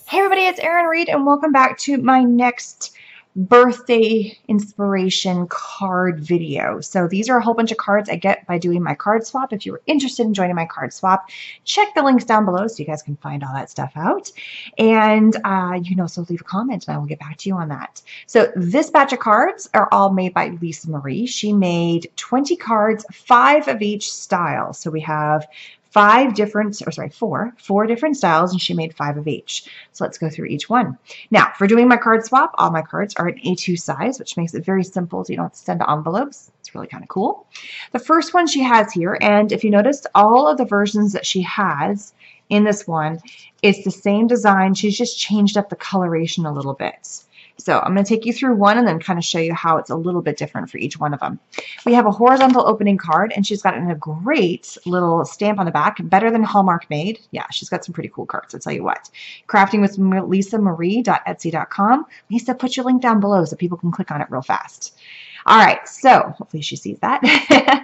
Hey everybody, it's Erin Reed and welcome back to my next birthday inspiration card video. So these are a whole bunch of cards I get by doing my card swap. If you were interested in joining my card swap, check the links down below so you guys can find all that stuff out. And you can also leave a comment and I will get back to you on that. So this batch of cards are all made by Lisa Marie. She made 20 cards, 5 of each style. So we have four different styles, and she made 5 of each. So let's go through each one. Now, for doing my card swap, all my cards are an A2 size, which makes it very simple so you don't have to send envelopes. It's really kind of cool. The first one she has here, and if you noticed, all of the versions that she has in this one, it's the same design. She's just changed up the coloration a little bit. So I'm going to take you through one and then kind of show you how it's a little bit different for each one of them. We have a horizontal opening card, and she's got a great little stamp on the back, better than Hallmark Made. Yeah, she's got some pretty cool cards, I'll tell you what. Crafting with lisamarie.etsy.com. Lisa, put your link down below so people can click on it real fast. All right, so hopefully she sees that.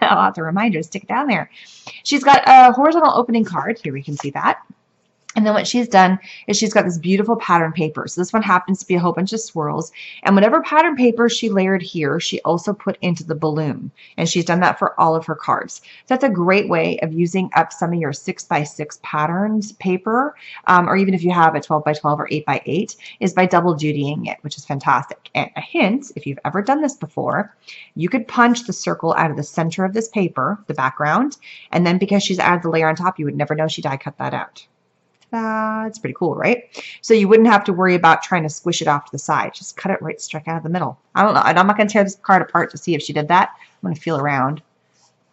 I'll have to remind her to stick it down there. She's got a horizontal opening card. Here we can see that. And then what she's done is she's got this beautiful pattern paper. So this one happens to be a whole bunch of swirls. And whatever pattern paper she layered here, she also put into the balloon. And she's done that for all of her cards. So that's a great way of using up some of your 6x6 patterns paper, or even if you have a 12x12 or 8x8, is by double dutying it, which is fantastic. And a hint, if you've ever done this before, you could punch the circle out of the center of this paper, the background, and then because she's added the layer on top, you would never know she die cut that out. It's pretty cool, right? So you wouldn't have to worry about trying to squish it off to the side. Just cut it right straight out of the middle. I don't know. And I'm not going to tear this card apart to see if she did that. I'm going to feel around.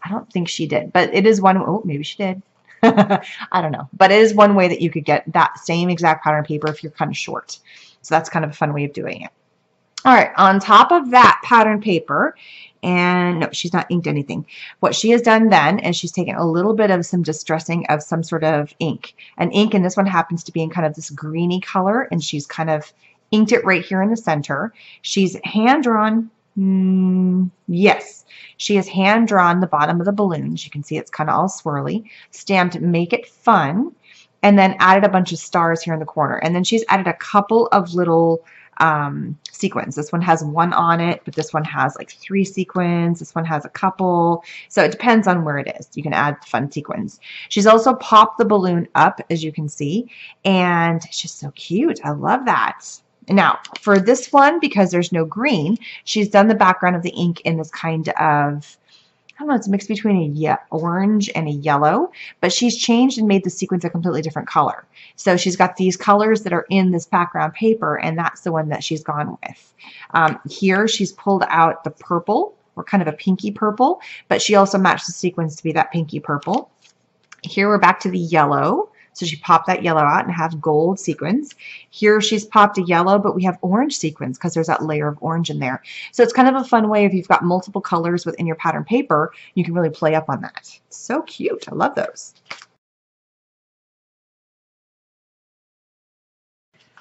I don't think she did, but it is one. Oh, maybe she did. I don't know. But it is one way that you could get that same exact pattern paper if you're kind of short. So that's kind of a fun way of doing it. All right, on top of that pattern paper, and no, she's not inked anything. What she has done then is she's taken a little bit of some distressing of some sort of ink. And ink in this one happens to be in kind of this greeny color, and she's kind of inked it right here in the center. She's hand-drawn, yes, she has hand-drawn the bottom of the balloon. As you can see, it's kind of all swirly, stamped "Make It Fun," and then added a bunch of stars here in the corner. And then she's added a couple of little sequins. This one has 1 on it, but this one has like 3 sequins. This one has a couple. So it depends on where it is. You can add fun sequins. She's also popped the balloon up, as you can see, and it's just so cute. I love that. Now, for this one, because there's no green, she's done the background of the ink in this kind of, I don't know, it's a mix between a orange and a yellow, but she's changed and made the sequins a completely different color. So she's got these colors that are in this background paper, and that's the one that she's gone with. Here she's pulled out the purple, or kind of a pinky purple, but she also matched the sequins to be that pinky purple. Here we're back to the yellow. So she popped that yellow out and have gold sequins. Here she's popped a yellow, but we have orange sequins because there's that layer of orange in there. So it's kind of a fun way if you've got multiple colors within your pattern paper, you can really play up on that. So cute. I love those.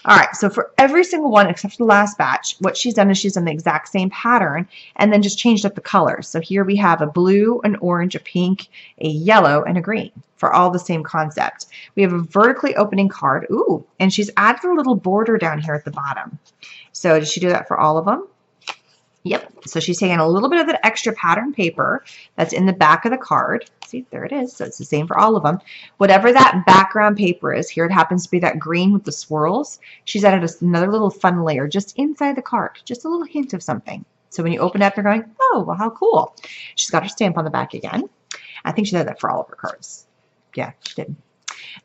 All right, so for every single one except for the last batch, what she's done is she's done the exact same pattern and then just changed up the colors. So here we have a blue, an orange, a pink, a yellow, and a green for all the same concept. We have a vertically opening card. Ooh, and she's added a little border down here at the bottom. So did she do that for all of them? Yep. So she's taking a little bit of that extra pattern paper that's in the back of the card. See, there it is. So it's the same for all of them. Whatever that background paper is, here it happens to be that green with the swirls. She's added another little fun layer just inside the card, just a little hint of something. So when you open it up, you're going, oh, well, how cool. She's got her stamp on the back again. I think she did that for all of her cards. Yeah, she did.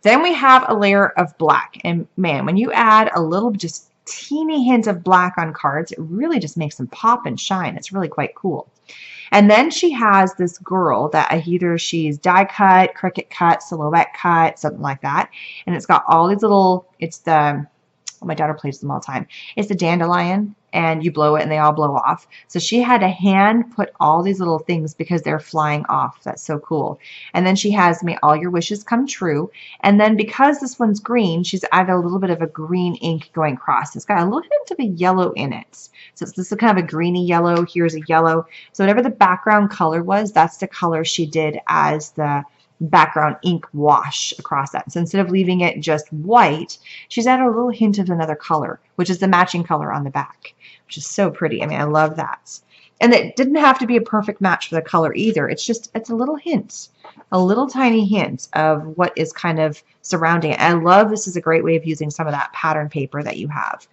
Then we have a layer of black. And man, when you add a little just teeny hint of black on cards, it really just makes them pop and shine. It's really quite cool. And then she has this girl that either she's die cut, cricut cut, silhouette cut, something like that. And it's got all these little, it's the, oh, my daughter plays them all the time. It's the Dandelion, and you blow it and they all blow off. So she had to hand put all these little things because they're flying off. That's so cool. And then she has May All Your Wishes Come True. And then because this one's green, she's added a little bit of a green ink going across. It's got a little hint of a yellow in it. So this is kind of a greeny yellow. Here's a yellow. So whatever the background color was, that's the color she did as the background ink wash across that. So instead of leaving it just white, she's added a little hint of another color, which is the matching color on the back, which is so pretty. I mean, I love that. And it didn't have to be a perfect match for the color either. It's a little hint, a little tiny hint of what is kind of surrounding it. And I love this is a great way of using some of that pattern paper that you have.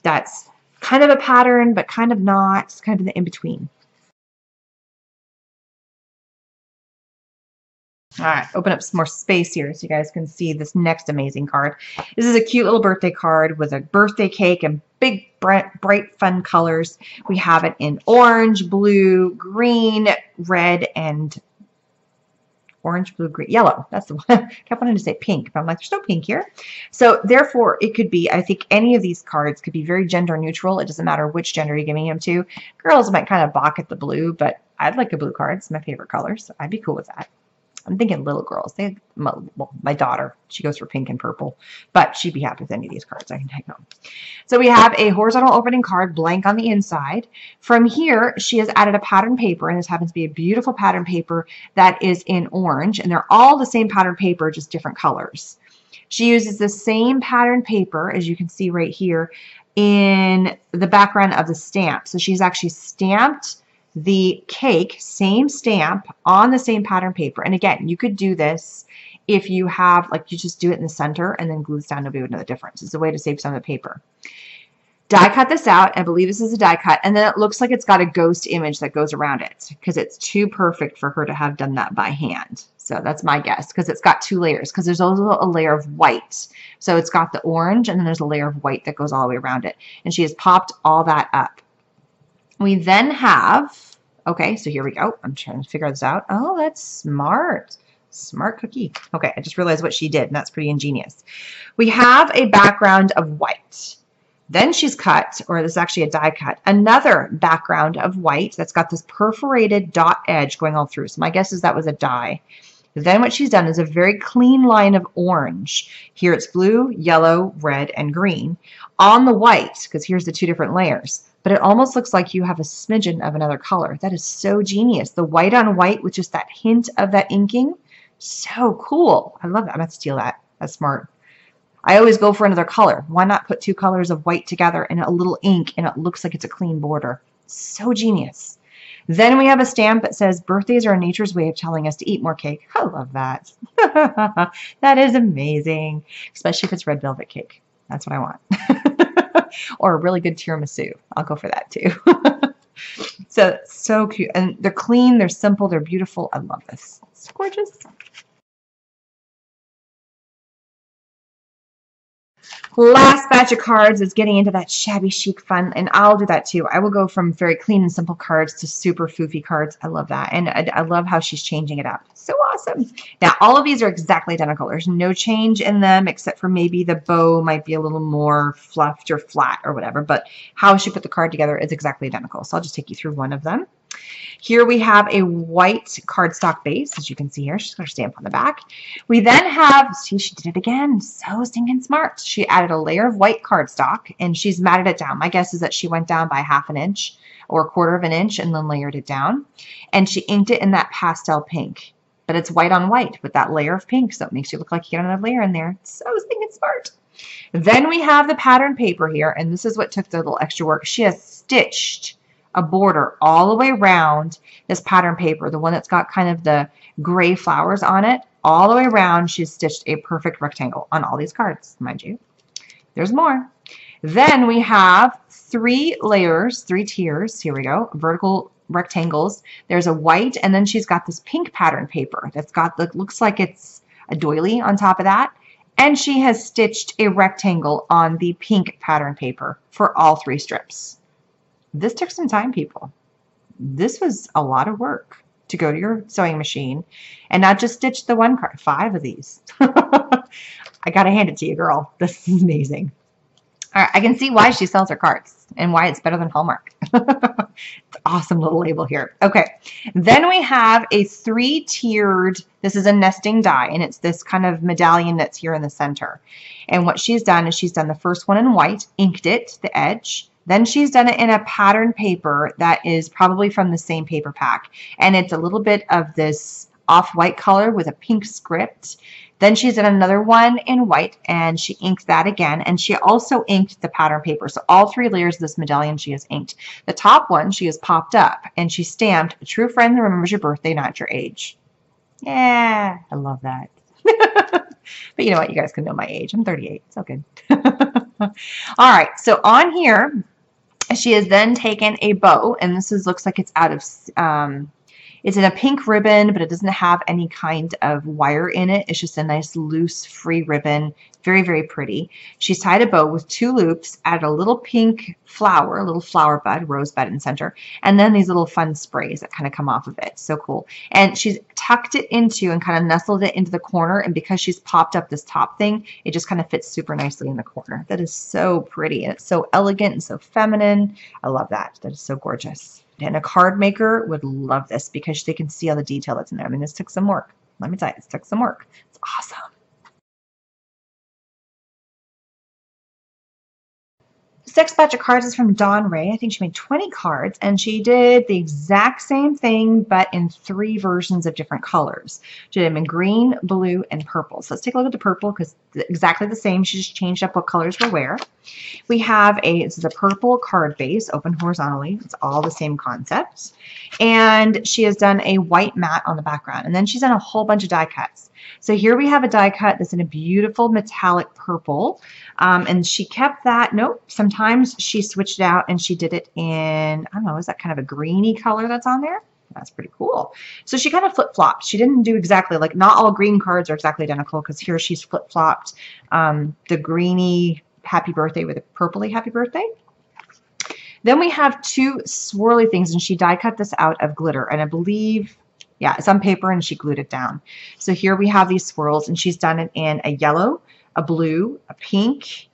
That's kind of a pattern, but kind of not. It's kind of in the in-between. All right, open up some more space here so you guys can see this next amazing card. This is a cute little birthday card with a birthday cake and big, bright, fun colors. We have it in orange, blue, green, red, and orange, blue, green, yellow. That's the one. I kept wanting to say pink, but I'm like, there's no pink here. So therefore, it could be, I think any of these cards could be very gender neutral. It doesn't matter which gender you're giving them to. Girls might kind of balk at the blue, but I'd like a blue card. It's my favorite color, so I'd be cool with that. I'm thinking little girls. My daughter, she goes for pink and purple, but she'd be happy with any of these cards. I can take them. So we have a horizontal opening card, blank on the inside. From here, she has added a pattern paper, and this happens to be a beautiful pattern paper that is in orange, and they're all the same pattern paper, just different colors. She uses the same pattern paper, as you can see right here, in the background of the stamp. So she's actually stamped the cake, same stamp on the same pattern paper. And again, you could do this if you have, like, you just do it in the center and then glue this down. Nobody would know the difference. It's a way to save some of the paper. Die cut this out. I believe this is a die cut. And then it looks like it's got a ghost image that goes around it because it's too perfect for her to have done that by hand. So that's my guess, because it's got two layers, because there's also a layer of white. So it's got the orange and then there's a layer of white that goes all the way around it. And she has popped all that up. We then have, okay, so here we go. I'm trying to figure this out. Oh, that's smart. Smart cookie. Okay, I just realized what she did, and that's pretty ingenious. We have a background of white. Then she's cut, or this is actually a die cut, another background of white that's got this perforated dot edge going all through. So my guess is that was a die. Then what she's done is a very clean line of orange. Here it's blue, yellow, red, and green. On the white, because here's the two different layers. But it almost looks like you have a smidgen of another color. That is so genius. The white on white with just that hint of that inking. So cool. I love that. I'm going to steal that. That's smart. I always go for another color. Why not put two colors of white together and a little ink and it looks like it's a clean border? So genius. Then we have a stamp that says, birthdays are nature's way of telling us to eat more cake. I love that. That is amazing. Especially if it's red velvet cake. That's what I want. Or a really good tiramisu. I'll go for that too. So cute. And they're clean, they're simple, they're beautiful. I love this. It's gorgeous. Last batch of cards is getting into that shabby chic fun, and I'll do that too. I will go from very clean and simple cards to super foofy cards. I love that, and I love how she's changing it up. So awesome. Now, all of these are exactly identical. There's no change in them except for maybe the bow might be a little more fluffed or flat or whatever, but how she put the card together is exactly identical. So I'll just take you through one of them. Here we have a white cardstock base, as you can see here. She's got her stamp on the back. We then have, see, she did it again. So stinking smart. She added a layer of white cardstock, and she's matted it down. My guess is that she went down by 1/2 inch or 1/4 inch and then layered it down. And she inked it in that pastel pink. But it's white on white with that layer of pink, so it makes you look like you got another layer in there. So stinking smart. Then we have the pattern paper here, and this is what took the little extra work. She has stitched a border all the way around this pattern paper, the one that's got kind of the gray flowers on it. All the way around, she's stitched a perfect rectangle on all these cards, mind you. There's more. Then we have 3 layers, 3 tiers. Here we go, vertical rectangles. There's a white, and then she's got this pink pattern paper that's got the, looks like it's a doily on top of that. And she has stitched a rectangle on the pink pattern paper for all 3 strips. This took some time, people. This was a lot of work to go to your sewing machine and not just stitch the one card. 5 of these. I gotta hand it to you, girl. This is amazing. All right, I can see why she sells her cards and why it's better than Hallmark. It's an awesome little label here. Okay, then we have a 3-tiered, this is a nesting die, and it's this kind of medallion that's here in the center. And what she's done is she's done the first one in white, inked it, the edge. Then she's done it in a pattern paper that is probably from the same paper pack. And it's a little bit of this off-white color with a pink script. Then she's done another one in white, and she inked that again, and she also inked the pattern paper. So all 3 layers of this medallion she has inked. The top one she has popped up, and she stamped, "A true friend that remembers your birthday, not your age." Yeah, I love that. But you know what? You guys can know my age. I'm 38. It's all good. All right, so on here, she has then taken a bow, and this looks like it's out of, it's in a pink ribbon, but it doesn't have any kind of wire in it. It's just a nice loose free ribbon. Very, very pretty. She's tied a bow with 2 loops, added a little pink flower, a little flower bud, rosebud in the center, and then these little fun sprays that kind of come off of it. So cool. And she's tucked it into and kind of nestled it into the corner, and because she's popped up this top thing, it just kind of fits super nicely in the corner. That is so pretty, and it's so elegant and so feminine. I love that. That is so gorgeous. And a card maker would love this because they can see all the detail that's in there. I mean, this took some work. Let me tell you, this took some work. It's awesome. This next batch of cards is from Dawn Ray. I think she made 20 cards, and she did the exact same thing, but in 3 versions of different colors. She did them in green, blue, and purple. So let's take a look at the purple because it's exactly the same. She just changed up what colors were where. We have this is a purple card base, open horizontally. It's all the same concept. And she has done a white mat on the background. And then she's done a whole bunch of die cuts. So here we have a die cut that's in a beautiful metallic purple. And she kept that. Nope. Sometimes she switched it out and she did it in, I don't know, is that kind of a greeny color that's on there? That's pretty cool. So she kind of flip-flopped. She didn't do exactly, like, not all green cards are exactly identical because here she's flip-flopped the greeny happy birthday with a purpley happy birthday. Then we have 2 swirly things, and she die cut this out of glitter. And I believe, yeah, it's on paper and she glued it down. So here we have these swirls, and she's done it in a yellow, a blue, a pink,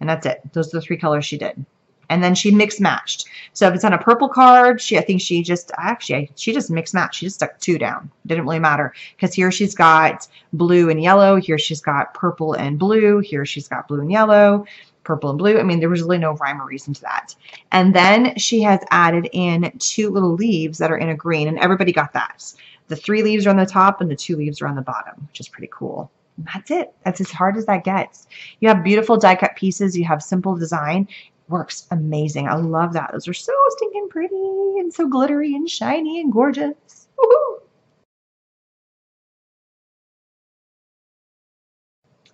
and that's it. Those are the 3 colors she did. And then she mix matched. So if it's on a purple card, I think she just mix matched. She just stuck 2 down. Didn't really matter because here she's got blue and yellow. Here she's got purple and blue. Here she's got blue and yellow, purple and blue. I mean, there was really no rhyme or reason to that. And then she has added in 2 little leaves that are in a green, and everybody got that. The 3 leaves are on the top and the 2 leaves are on the bottom, which is pretty cool. And that's it. That's as hard as that gets. You have beautiful die cut pieces. You have simple design. Works amazing. I love that. Those are so stinking pretty and so glittery and shiny and gorgeous. Woohoo!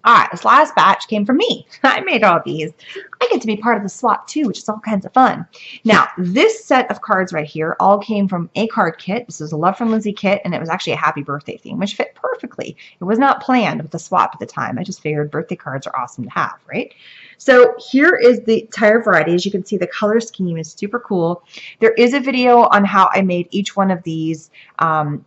All right, this last batch came from me. I made all these. I get to be part of the swap too, which is all kinds of fun. Now, this set of cards right here all came from a card kit. This was a Love from Lizzie kit, and it was actually a happy birthday theme, which fit perfectly. It was not planned with the swap at the time. I just figured birthday cards are awesome to have, right? So here is the entire variety. As you can see, the color scheme is super cool. There is a video on how I made each one of these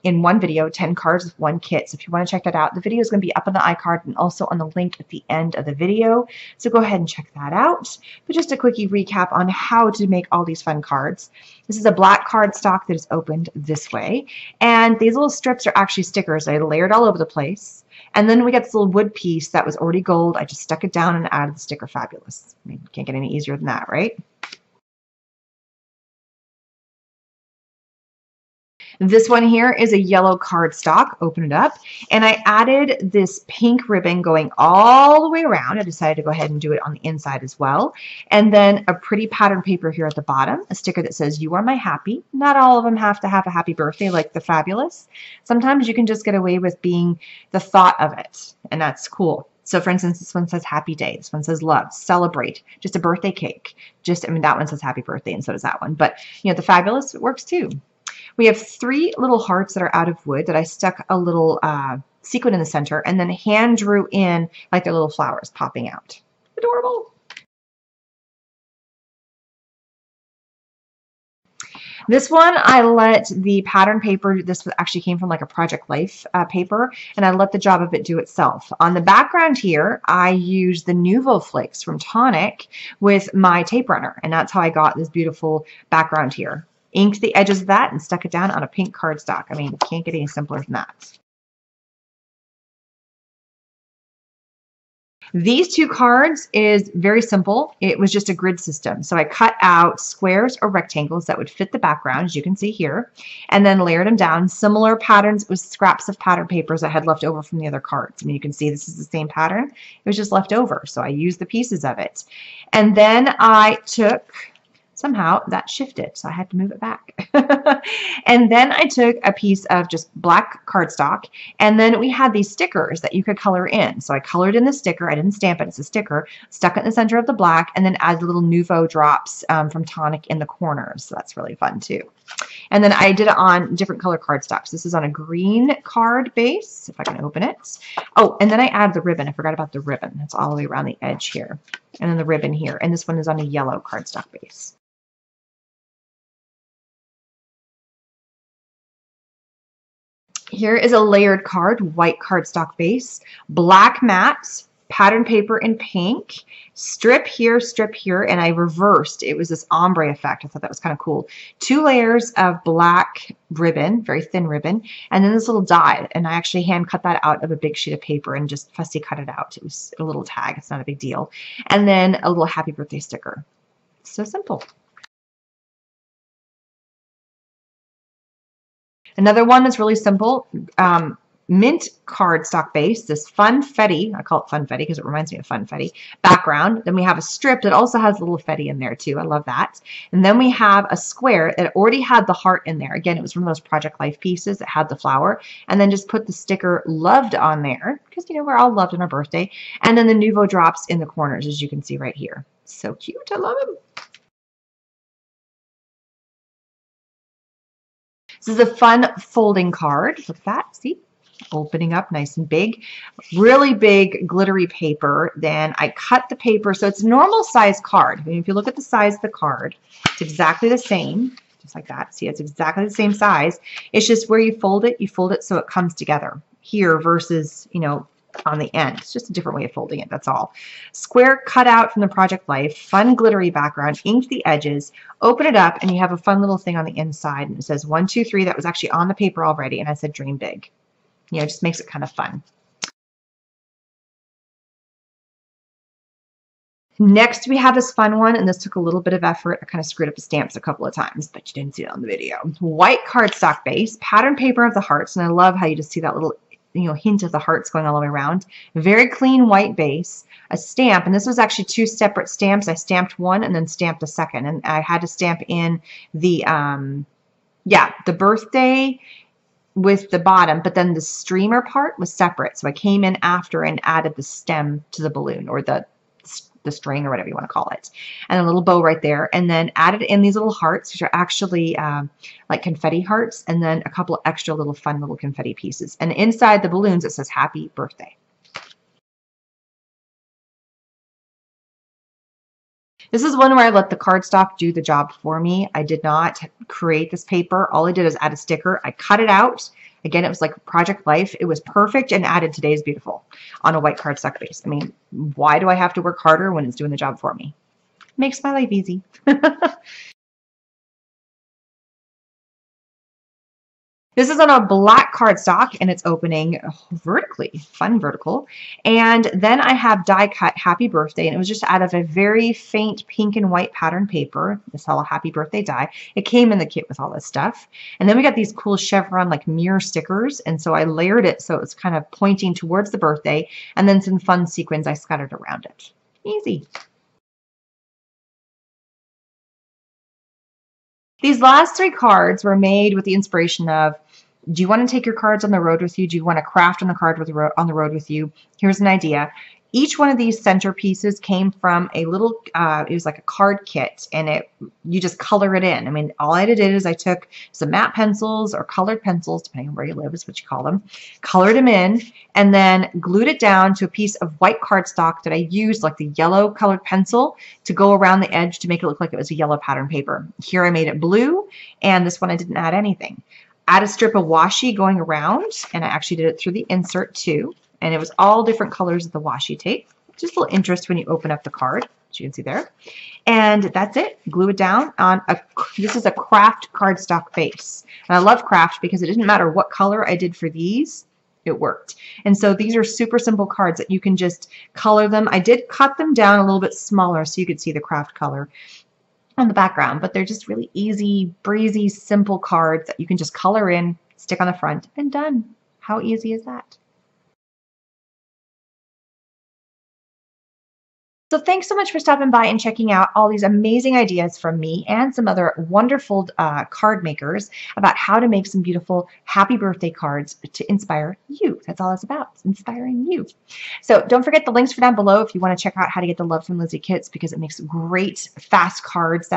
in one video, 10 cards with 1 kit. So if you want to check that out, the video is going to be up on the iCard and also on the link at the end of the video. So go ahead and check that out. But just a quickie recap on how to make all these fun cards. This is a black cardstock that is opened this way. And these little strips are actually stickers. I layered all over the place. And then we got this little wood piece that was already gold. I just stuck it down and added the sticker. Fabulous. I mean, can't get any easier than that, right? This one here is a yellow cardstock. Open it up. And I added this pink ribbon going all the way around. I decided to go ahead and do it on the inside as well. And then a pretty pattern paper here at the bottom. A sticker that says, "You are my happy." Not all of them have to have a happy birthday like the fabulous. Sometimes you can just get away with being the thought of it. And that's cool. So for instance, this one says happy day. This one says love, celebrate, just a birthday cake. I mean, that one says happy birthday and so does that one. But, you know, the fabulous, it works too. We have 3 little hearts that are out of wood that I stuck a little sequin in the center and then hand drew in like they're little flowers popping out. Adorable. This one, I let the pattern paper, this actually came from like a Project Life paper, and I let the job of it do itself. On the background here, I used the Nuvo Flakes from Tonic with my tape runner, and that's how I got this beautiful background here. Inked the edges of that and stuck it down on a pink cardstock. I mean, can't get any simpler than that. These two cards is very simple. It was just a grid system. So I cut out squares or rectangles that would fit the background, as you can see here, and then layered them down. Similar patterns with scraps of pattern papers I had left over from the other cards. I mean, you can see this is the same pattern. It was just left over. So I used the pieces of it. And then I took, somehow that shifted, so I had to move it back. And then I took a piece of just black cardstock, and then we had these stickers that you could color in. So I colored in the sticker. I didn't stamp it. It's a sticker. Stuck it in the center of the black, and then added little Nouveau drops from Tonic in the corners. So that's really fun too. And then I did it on different color cardstocks. This is on a green card base, if I can open it. Oh, and then I added the ribbon. I forgot about the ribbon. That's all the way around the edge here. And then the ribbon here. And this one is on a yellow cardstock base. Here is a layered card, white cardstock base, black matte, pattern paper in pink, strip here, and I reversed. It was this ombre effect. I thought that was kind of cool. 2 layers of black ribbon, very thin ribbon, and then this little die. And I actually hand cut that out of a big sheet of paper and just fussy cut it out. It was a little tag. It's not a big deal. And then a little happy birthday sticker. So simple. Another one that's really simple, mint cardstock base, this funfetti, I call it funfetti because it reminds me of funfetti, background. Then we have a strip that also has a little fetti in there too. I love that. And then we have a square that already had the heart in there. Again, it was one of those Project Life pieces that had the flower. And then just put the sticker loved on there because, you know, we're all loved on our birthday. And then the Nouveau drops in the corners, as you can see right here. So cute. I love them. This is a fun folding card. Look at that. See? Opening up nice and big. Really big glittery paper. Then I cut the paper. So it's a normal size card. I mean, if you look at the size of the card, it's exactly the same. Just like that. See, it's exactly the same size. It's just where you fold it so it comes together here versus, you know, on the end. It's just a different way of folding it, that's all. Square cut out from the Project Life, fun glittery background, inked the edges, open it up, and you have a fun little thing on the inside, and it says 1, 2, 3. That was actually on the paper already, and I said dream big. You know, it just makes it kind of fun. Next, we have this fun one, and this took a little bit of effort. I kind of screwed up the stamps a couple of times, but you didn't see it on the video. White cardstock base, pattern paper of the hearts, and I love how you just see that little, you know, hint of the hearts going all the way around. Very clean white base, a stamp, and this was actually 2 separate stamps. I stamped one and then stamped the second, and I had to stamp in the the birthday with the bottom, but then the streamer part was separate. So I came in after and added the stem to the balloon, or the string, or whatever you want to call it, and a little bow right there, and then added in these little hearts, which are actually like confetti hearts, and then a couple of extra little fun little confetti pieces. And inside the balloons it says happy birthday. This is one where I let the cardstock do the job for me. I did not create this paper. All I did is add a sticker. I cut it out. Again, it was like Project Life. It was perfect and added Today's Beautiful on a white cardstock base. I mean, why do I have to work harder when it's doing the job for me? Makes my life easy. This is on a black cardstock, and it's opening vertically, fun vertical. And then I have die cut Happy Birthday, and it was just out of a very faint pink and white pattern paper. This whole Happy Birthday die. It came in the kit with all this stuff. And then we got these cool chevron like mirror stickers, and so I layered it so it's kind of pointing towards the birthday, and then some fun sequins I scattered around it. Easy. These last 3 cards were made with the inspiration of, do you want to take your cards on the road with you? Do you want to craft on the road with you? Here's an idea. Each one of these centerpieces came from a little, it was like a card kit, and you just color it in. I mean, all I did is I took some matte pencils or colored pencils, depending on where you live is what you call them, colored them in, and then glued it down to a piece of white cardstock that I used, like the yellow colored pencil, to go around the edge to make it look like it was a yellow pattern paper. Here I made it blue, and this one I didn't add anything. Add a strip of washi going around, and I actually did it through the insert too. And it was all different colors of the washi tape. Just a little interest when you open up the card, as you can see there. And that's it. Glue it down on this is a craft cardstock base. And I love craft because it didn't matter what color I did for these. it worked. And so these are super simple cards that you can just color them. I did cut them down a little bit smaller so you could see the craft color on the background, but they're just really easy, breezy, simple cards that you can just color in, stick on the front, and done. How easy is that? So thanks so much for stopping by and checking out all these amazing ideas from me and some other wonderful card makers about how to make some beautiful happy birthday cards to inspire you. That's all it's about, it's inspiring you. So don't forget the links for down below if you want to check out how to get the Love from Lizzie kits, because it makes great fast cards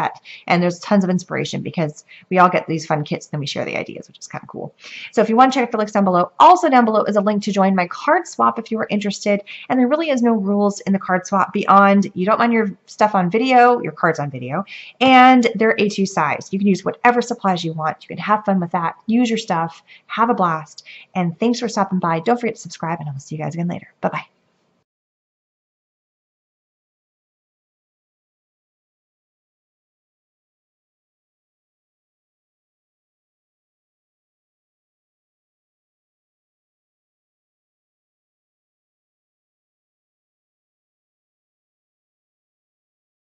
and there's tons of inspiration because we all get these fun kits and then we share the ideas, which is kind of cool. So if you want to check out the links down below, also down below is a link to join my card swap if you are interested. And there really is no rules in the card swap beyond you don't mind your stuff on video, your cards on video, and they're A2 size. You can use whatever supplies you want. You can have fun with that. Use your stuff. Have a blast. And thanks for stopping by. Don't forget to subscribe, and I will see you guys again later. Bye-bye.